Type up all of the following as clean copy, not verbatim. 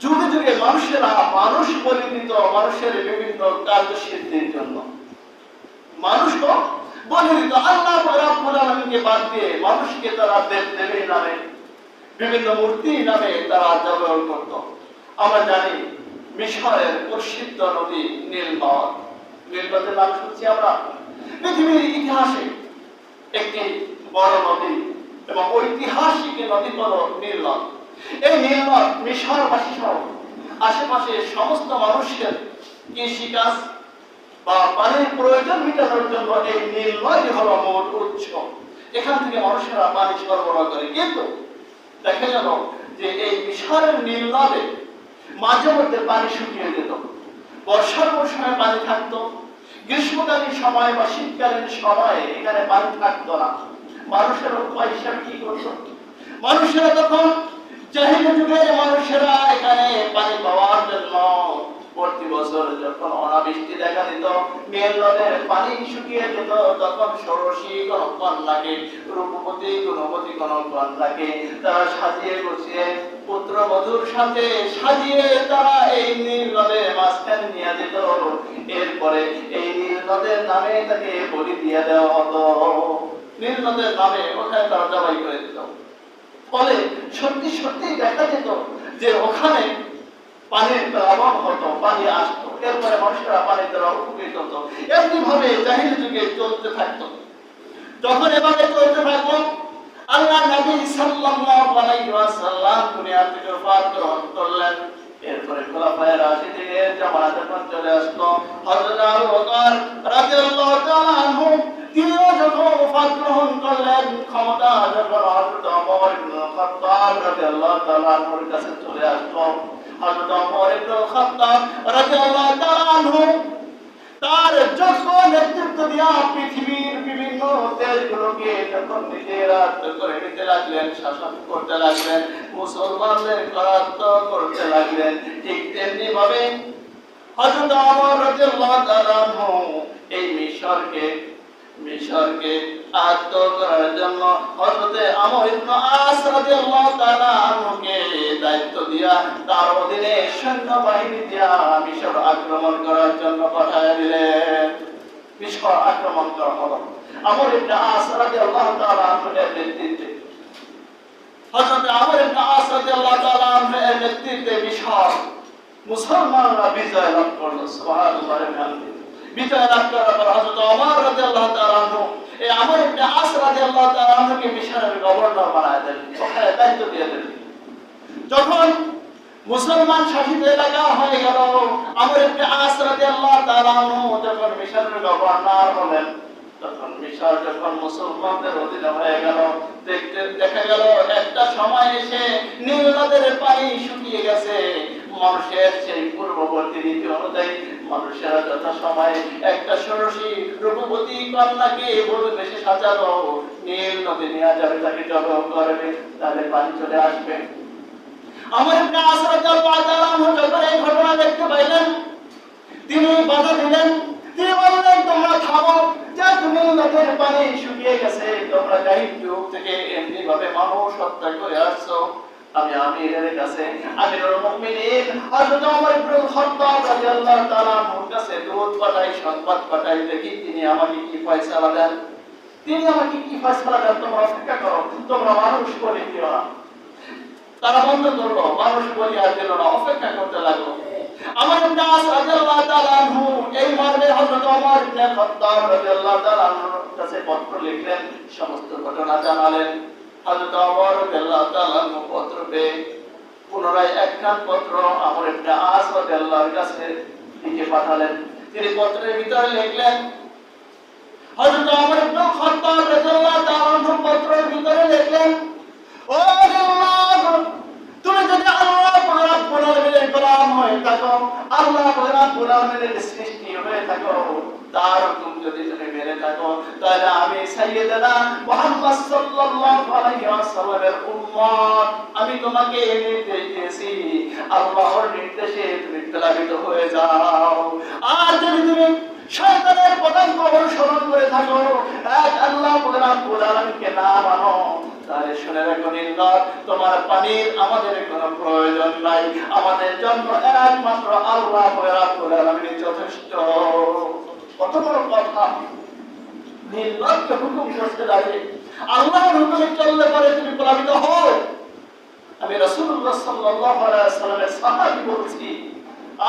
যুগে যুগে মানুষ বলি দিত মানুষের বিভিন্ন কার্যসিদ্ধির জন্য। মানুষও বলে দিত আল্লাহ রাব্বুল আলামিনকে বাদ দিয়ে মানুষকে তারা দেবদেবীর নামে বিভিন্ন মূর্তি নামে তারা জবাই করত। আমরা জানি মিশরের প্রসিদ্ধ নদী নীল নদ। নীল নদের নাম শুনছি আমরা। পৃথিবীর ইতিহাসে একটি বড় নদী এবং ঐতিহাসিক নদী হল নীল নদ। এই নীল নদ মিশরবাসী সহ আশেপাশে সমস্ত মানুষের কৃষিকাজ বা পানির প্রয়োজন মেটানোর জন্য এই নীল নদই হলো মূল উৎস। এখান থেকে মানুষেরা পানি সরবরাহ করে। কিন্তু দেখা গেল যে এই মিশরের নীল নদে মাঝে মধ্যে পানি শুকিয়ে যেত। বর্ষার মৌসুমে পানি থাকতো, গ্রীষ্মকালীন সময় বা শীতকালীন সময়ে এখানে পানি থাকতো না। মানুষের উপায় হিসাবে কি করতো? মানুষেরা তখন জাহিলি যুগের মানুষেরা এখানে পানি পাওয়ার জন্য প্রতি বছর যখন অনাবৃষ্টি দেখা দিত, নীল নদের পানি শুকিয়ে যেত, তখন ষোড়শী কোন কন্যাকে, রূপবতী গুণবতী কোন কন্যাকে তারা সাজিয়ে গুছিয়ে পুত্র বধূর সাথে সাজিয়ে তারা এই নীল নদের মাঝখানে নিয়ে যেত। এরপরে এই নীল নদের নামে তাকে বলি দিয়ে দেওয়া হতো। নীল নদের নামে ওখানে তারা জবাই করে দিত। ফলে সত্যি সত্যি দেখা যেত যে ওখানে পানির অভাব হতো, পানি আসতো, এরপরে মানুষরা পানির দ্বারা উপকৃত হতো। এমনি ভাবে জাহিলি যুগে চলতে থাকতো। যখন এভাবে চলতে থাকলো, আল্লাহ নবী সাল্লাল্লাহু আলাইহি ওয়াসাল্লাম দুনিয়া থেকে ওফাত গ্রহণ করলেন। এরপরে খোলাফায়ে রাশিদিনের জামানা যখন চলে আসলো, হযরত আবু বকর রাদিয়াল্লাহু তাআলা আনহু তিনিও যখন ওফাত গ্রহণ করলেন, ক্ষমতা যখন হযরত ওমর ইবনে খাত্তাব রাদিয়াল্লাহু তাআলা আনহুর কাছে চলে আসলো, হযরত ওমর ইবনে খাত্তাব রাদিয়াল্লাহু তাআলা আনহু তার যোগ্য নেতৃত্ব দিয়া পৃথিবীর বিভিন্ন দেশগুলোকে যখন নিজের আয়ত্ত করে নিতে লাগলেন, শাসন করতে লাগলেন, মুসলমানদের করায়ত্ত করতে লাগলেন, ঠিক তেমনি ভাবে হযরত ওমর রাদিয়াল্লাহু তাআলা আনহু এই মিশরকে আয়ত্ত করার জন্য হযরত আমর ইবনে আস রাদিয়াল্লাহু তাআলা আনহুকে দায়িত্ব দিয়া তার অধীনে সৈন্যবাহিনী দিয়া মিশর আক্রমণ করার জন্য পাঠিয়ে দিলেন। মিশর আক্রমণ করা হলো আমর ইবনে আস রাদিয়াল্লাহু তাআলা আনহুর নেতৃত্বে। হযরত আমর ইবনে আস রাদিয়াল্লাহু তাআলা আনহুর নেতৃত্বে মিশর মুসলমানরা বিজয় লাভ করলো। সুবহানাল্লাহ। বিজয় লাভ করার পর হযরত ওমর রাদিয়াল্লাহু তাআলা আনহু এই আমর ইবনে আস রাদিয়াল্লাহু তাআলা আনহুকে মিশরের গভর্নর বানায় দিলেন, ওখানে দায়িত্ব দিয়ে দিলেন। যখন মুসলমান শাসিত এলাকা হয়ে গেল, আমর ইবনে আস রাদিয়াল্লাহু তাআলা আনহু যখন মিশরের গভর্নর হলেন, তখন মিশর যখন মুসলমানদের অধীনে হয়ে গেল, দেখা গেল একটা সময় এসে নীল নদের পানি শুকিয়ে গেছে। মানুষের সেই পূর্ববর্তী রীতি অনুযায়ী মানুষেরা যথা সময়ে একটা ষোড়শী রূপবতী কন্যাকে বলে বেশি সাজালো, নীল নদী নিয়ে যাবে, তাকে জবাই করবে, তাহলে পানি চলে আসবে। আমর ইবনে আস রাদিয়াল্লাহু তাআলা আনহু যখন এই ঘটনা দেখতে পাইলেন, তিনি বাধা দিলেন। তিনি বললেন, তোমরা থামো, যা তুমি নদের পানি শুকিয়ে গেছে, তোমরা জাহিলি যুগ থেকে এমনি ভাবে মানুষ হত্যা করে আসছো। আমি আমিরের কাছে, আমিরুল মুমিনিন হযরত ওমর ইবনে খাত্তাব রাদিয়াল্লাহু তাআলা আনহুর কাছে দূত পাঠাই, সংবাদ পাঠাই, দেখি তিনি আমাকে কি ফয়সালা দেন। তোমরা অপেক্ষা করো, তোমরা মানুষ বলি দিও না। তারা বন্ধ করলো, মানুষ বলি আর দিল না, অপেক্ষা করতে লাগলো। আমর ইবনে আস রাদিয়াল্লাহু তাআলা আনহু এই মর্মে হযরত ওমর ইবনে খাত্তাব রাদিয়াল্লাহু তাআলা আনহুর কাছে পত্র লিখলেন, সমস্ত ঘটনা জানালেন। হযরত ওমর রাদিয়াল্লাহু তাআলা আনহু পত্র পেয়ে পুনরায় একখান পত্র আমর ইবনে আস রাদিয়াল্লাহু কাছে লিখে পাঠালেন। তিনি পত্রের ভিতরে লিখলেন, হযরত ওমর ইবনে খাত্তাব রাদিয়াল্লাহু তাআলা আনহু পত্রের ভিতরে লিখলেন, ও আল্লাহ, তুমি যদি আল্লাহ রাব্বুল আলামিনের গোলাম হয়ে থাকো, আল্লাহ রাব্বুল আলামিনের সৃষ্টি হয়ে থাকো, তার হুকুম যদি তুমি মেনে থাকো, তাহলে আমি সাইয়্যিদানা মুহাম্মদ সাল্লাল্লাহু আলাইহি ওয়াসাল্লামের উম্মত, আমি তোমাকে নির্দেশ দিয়েছি, আল্লাহর নির্দেশে তুমি প্লাবিত হয়ে যাও। আর যদি তুমি শয়তানের পদাঙ্ক অনুসরণ করে থাকো, এক আল্লাহ রাব্বুল আলামিনকে না মানো, তাহলে শুনে রাখো নীলনদ, তোমার পানির আমাদের কোনো প্রয়োজন নাই, আমাদের জন্য একমাত্র আল্লাহ রাব্বুল আলামিন যথেষ্ট। কত বড় কথা! নীলনদকে হুকুম করতে দাঁড়িয়ে আল্লাহর হুকুমে চললে পরে তুমি প্লাবিত হও। আমি রাসূলুল্লাহ সাল্লাল্লাহু আলাইহি ওয়াসাল্লামের সাহাবী বলছি,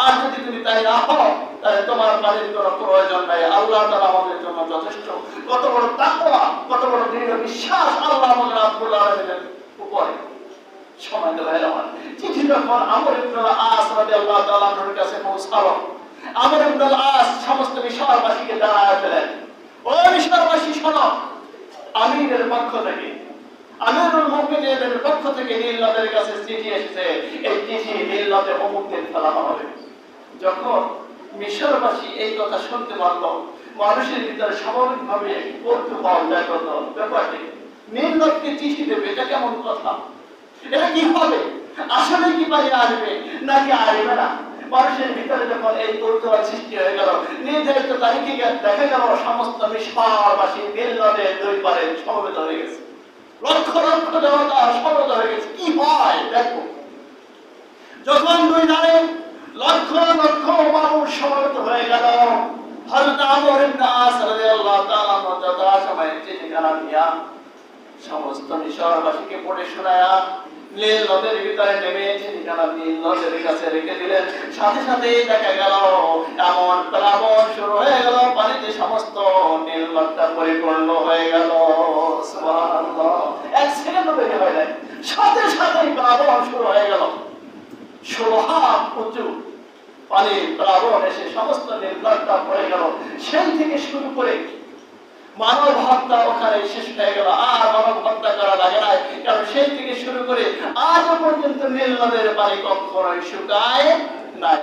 আর যদি তুমি তাই না হও তাহলে তোমার পানির কোনো প্রয়োজন নাই, আল্লাহ তাআলা আমাদের জন্য যথেষ্ট। কত বড় তাকওয়া, কত বড় দৃঢ় বিশ্বাস আল্লাহ রাব্বুল আলামিনের উপরে। সময় দেওয়া আমার চিঠি যখন আমর ইবনে আস রাদিয়াল্লাহু তাআলা আনহুর কাছে পৌঁছালো, আমর ইবনে আস সমস্ত মিশরবাসীকে দাঁড়ায় ফেলেন, ও মিশরবাসী শোনো, আমিরের পক্ষ থেকে, আমিরুল মুমিনিনের পক্ষ থেকে নীল নদের কাছে চিঠি এসেছে, এই চিঠি নীল নদে অমুক দিন ফেলানো হবে। যখন মিশরবাসী এই কথা শুনতে পারল, মানুষের ভিতরে স্বাভাবিকভাবে কৌতূহল জাগ্রত, ব্যাপারটি নীল নদকে চিঠি দেবে, এটা কেমন কথা? এটা কি হবে? আসলে কি পানি আসবে নাকি আসবে না? মানুষের ভিতরে যখন এই কৌতূহল সৃষ্টি হয়ে গেল, নির্ধারিত তারিখে দেখা গেল সমস্ত মিশরবাসী নীল নদের দুই পারে সমবেত হয়ে গেছে, লক্ষ লক্ষ জনতা সমবেত হয়ে গেছে। কি হয় দেখো, যখন দুই ধারে লক্ষ লক্ষ মানুষ সমবেত হয়ে গেল, হযরত আমর ইবনে আস রাদিয়াল্লাহু তাআলা যথাসময়ে চিঠিখানা নিয়া সমস্ত মিশরবাসীকে পড়ে শোনায়া নীল নদের ভিতরে নেমে চিঠিখানা নীল নদের কাছে রেখে দিলেন। সাথে সাথে দেখা গেল এমন প্লাবন শুরু হয়ে গেল, পানিতে সমস্ত নীল নদটা পরিপূর্ণ হয়ে গেল। সুবহানাল্লাহ! এক সেকেন্ড দেরি হয় নাই, সাথে সাথে প্লাবন শুরু হয়ে গেল। 16 হাত উঁচু পানি প্লাবন এসে সমস্ত নীল নদটা পড়ে গেল। সেই থেকে শুরু করে মানব হত্যা ওখানে শেষ হয়ে গেল, আর মানব হত্যা করা লাগে না, কারণ সেই থেকে শুরু করে আজ পর্যন্ত নীল নদের পানি কখনোই শুকায় নাই।